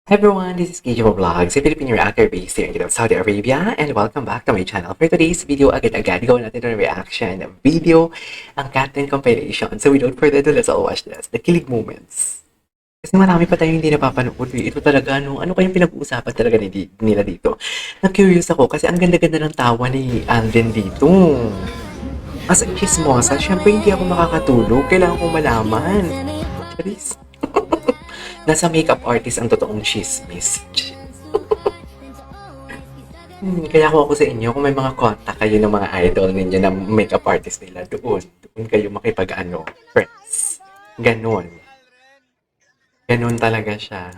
Hi everyone, this is Kijo Vlogs, a Filipino reactor based here in Saudi Arabia, and welcome back to my channel. For today's video, agad-agad gawin natin ng reaction video, ang Captain compilation. So without further ado, let's all watch this. The kilig moments. Kasi marami pa tayong hindi napapanood. Ito talaga, ano kayong pinag-uusapan talaga nila dito? Na-curious ako kasi ang ganda-ganda ng tawa ni Alden dito. As a chismosa, syempre hindi ako makakatulog. Kailangan kong malaman. Charis. Nasa makeup artist ang totoong chismis. Kaya ako sa inyo, kung may mga contact kayo ng mga idol ninyo na makeup artist nila, doon kayo makipag-ano, friends. Ganon. Ganon talaga siya.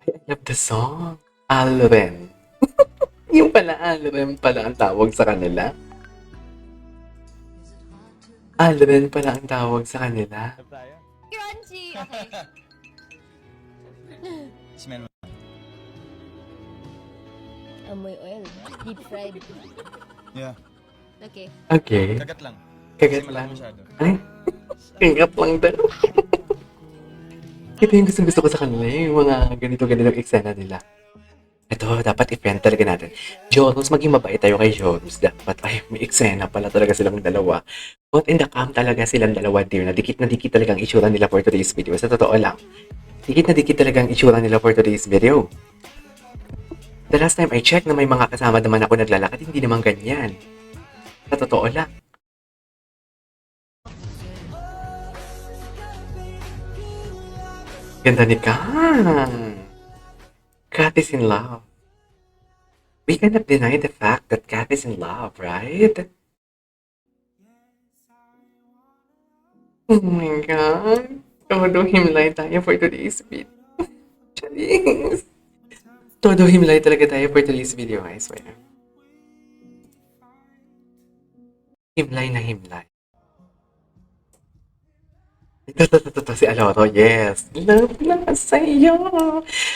I love the song. Alren. Yung pala, Alren pala ang tawag sa kanila. Alren pala ang tawag sa kanila. Crunchy! Okay. Smell mo. Amoy oil. Deep fried. Yeah. Okay. Okay. Kagat lang. Kagat Kasi lang. malaki masyado. Ay, kagat lang daw. Ito yung gusto ko sa kanila, yung mga ganito-ganitong eksena nila. Ito, dapat i-friend talaga natin. Joros, maging mabait tayo kay Joros. Dapat, ay, may eksena pala talaga silang dalawa. But in the cam talaga silang dalawa, dear. Na dikit talaga ang itsura nila for today's video. Sa totoo lang. Dikit talaga ang itsura nila for today's video. The last time I checked na may mga kasama naman ako naglalakad, hindi naman ganyan. Sa totoo lang. Ganda ni Kang. Kat is in love. We cannot deny the fact that Kat is in love, right? Oh my God. Todo himlay tayo for today's video. Charis. Todo himlay talaga tayo for today's video, I swear. Himlay na himlay. Ito, si Aloro, yes. Love na sa'yo.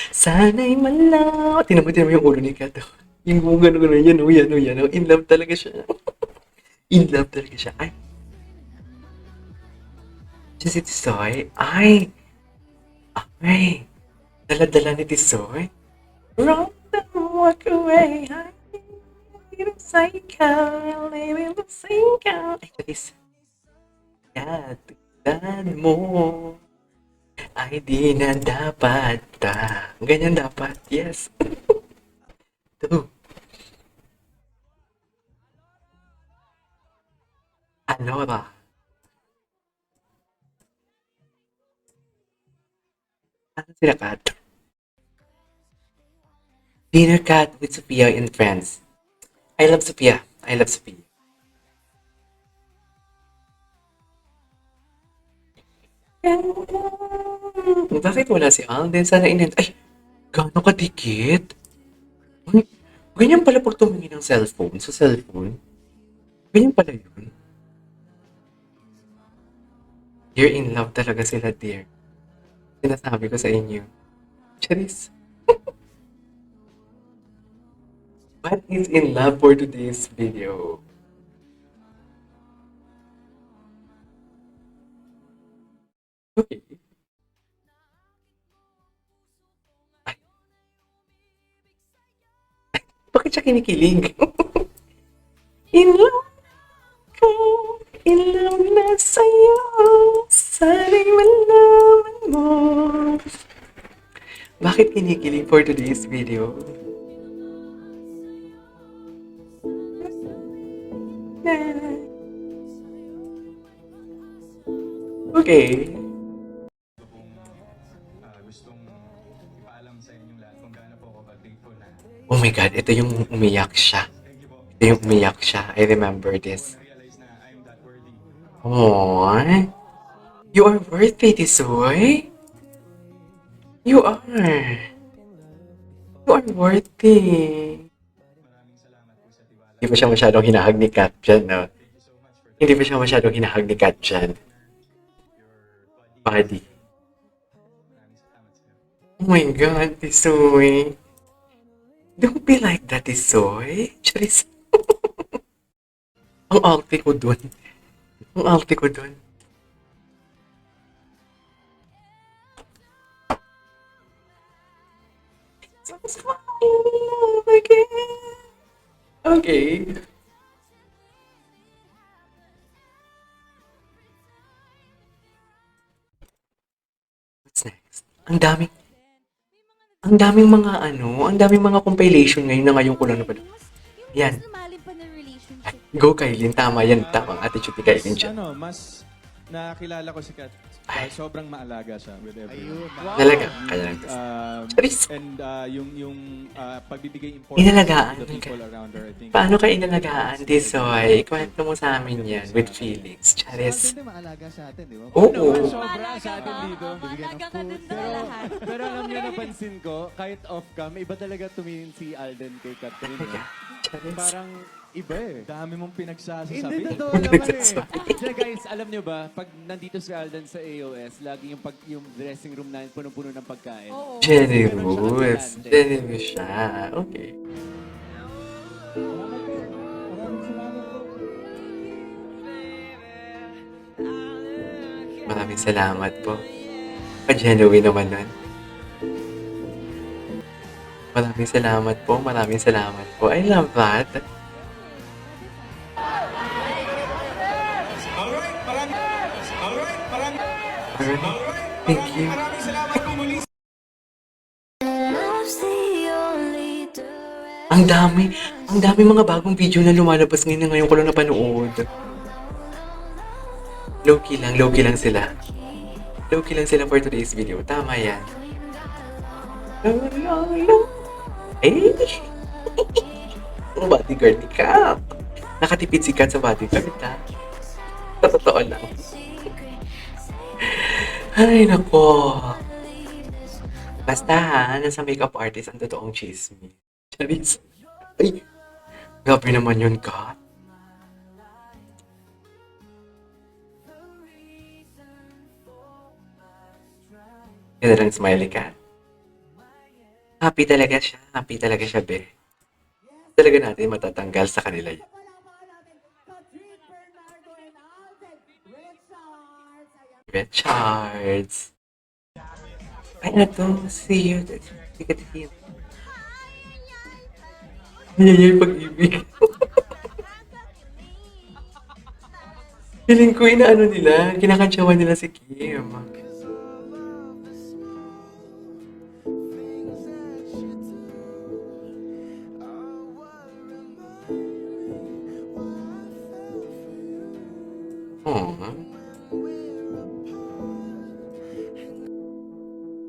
Sana'y malaw. Tinan mo yung ulo ni Kato. Yung gano'n, yan. In love talaga siya. In love talaga siya. Ay. Siya si Tisoy. Ay. Dala-dala ni Tisoy. Run and walk away. Ay, little psycho. Little psycho. Ay, Charis. Kat. Dan mo ay di na dapat ganyan dapat, yes. Ito. Alora. Ano sila Kat? Dinner Kat with Sophia and friends. I love Sophia. Bakit wala si Alden? Sana ay, gaano kadikit? Ay, ganyan pala pag tumingin ng cellphone, sa cellphone. Ganyan pala yun. You're in love talaga sila, dear. Sinasabi ko sa inyo. Charis. What is in love for today's video? Okay. Bakit siya kinikilig? In love ko, in love na sa'yo, sana'y malaman mo. Bakit kinikilig for today's video? Okay. Gustong ipaalam sa inyong lahat kung gaano po ako ka-grateful na. Oh my God, ito yung umiyak siya. Thank you po. Ito yung umiyak siya. I remember this. Realize na I'm that worthy. Aww. You are worthy, Tisoy. You are. You are worthy. Maraming salamat po sa tiwala. Hindi pa siya masyadong hinahag ni Kat dyan, no? Thank you so much for Hindi pa siya masyadong hinahag ni Kat dyan. your body. Body. Maraming salamat sa iyo. Oh my God, Tisoy. Don't be like that, Isoy. Charis. Ang arte ko dun. Ang arte ko dun. Okay. What's next? Ang daming mga compilation ngayon na ngayon ko lang napanood. Yan. Mas lumalim pa ng relationship. Go, Kailin. Tama yan. Tamang attitude ni Kailin siya. Mas nakilala ko si Kat. Sobrang maalaga siya with everyone. Talaga. Kaya lang. Charis. And yung pagbibigay Inalagaan to the ka. people around her, I think. Paano ka inalagaan, Tisoy? Kwento mo sa amin yan with feelings. Charis. Hindi maalaga sa atin, di ba? Oo. Sobra sa atin dito. Bibigyan ng Maalaga ka food. dun sa lahat. Pero alam niyo, napansin ko, kahit off-cam, iba talaga tumingin si Alden kay Catherine. Talaga. Eh. Charis. Parang iba eh. Dami mong pinagsasasabi. Hindi totoo naman eh. Kaya guys, alam niyo ba, pag nandito si Alden sa AOS, lagi yung dressing room namin punong-puno ng pagkain. Oo. Generous. Generous siya. Okay. Maraming salamat po. Pa-genuine naman nun. Maraming salamat po. Maraming salamat po. I love that. Alright. Thank you. Ang dami mga bagong video na lumalabas ngayon na ngayon ko lang napanood. Low-key lang sila. Low-key lang sila for today's video. Tama yan. Eh! Ang bodyguard ni Kat. Nakatipid si Kat sa bodyguard, ha? Sa totoo lang. Ay, nako. Basta ha, nasa makeup artist ang totoong chismis. Charis. Ay, grabe naman yun, Kat. Yan lang smiley cat. Happy talaga siya, be. Talaga natin matatanggal sa kanila yan. Richards. Ay, ano to? See you. Si Katin. Yan yung pag-ibig. Feeling ko inaano nila, kinakantsawan nila si Kim.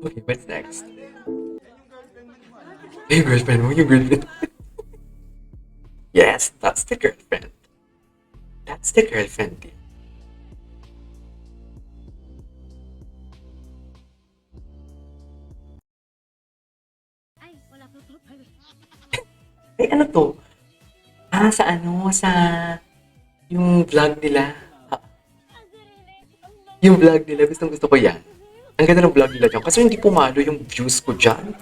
Okay, what's next? Yung girlfriend. Yes, that's the girlfriend. That's the girlfriend. Ay, wala pa po pala. Ay, ano to? Sa yung vlog nila. Yung vlog nila, gusto ko yan. Ang ganda ng vlog nila dyan. Kasi hindi pumalo yung views ko dyan.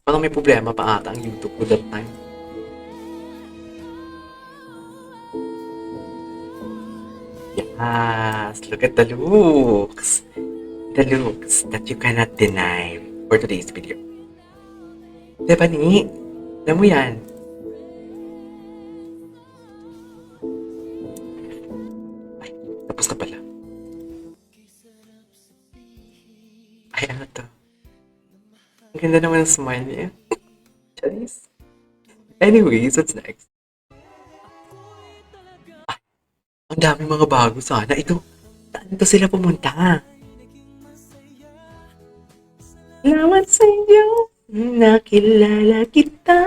Parang may problema pa ata ang YouTube ko that time. Yes, look at the looks. The looks that you cannot deny for today's video. Diba ni? Alam mo yan. Ay, tapos ka pala. Ay, ano to? Ang ganda naman ng smile niya. Charis. Anyways, what's next? Ay, ang dami mga bago sana. Ito, saan to sila pumunta? Salamat sa iyo, nakilala kita.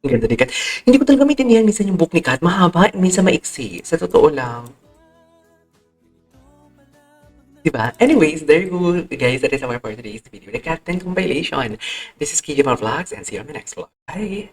Ang ganda ni Kat. Hindi ko talaga maintindihan minsan yung book ni Kat. Mahaba, minsan maiksi. Sa totoo lang. Diba? Anyways, there you go, guys. That is our for today's video. The Captain compilation. This is Kijima Vlogs and see you on the next vlog. Bye!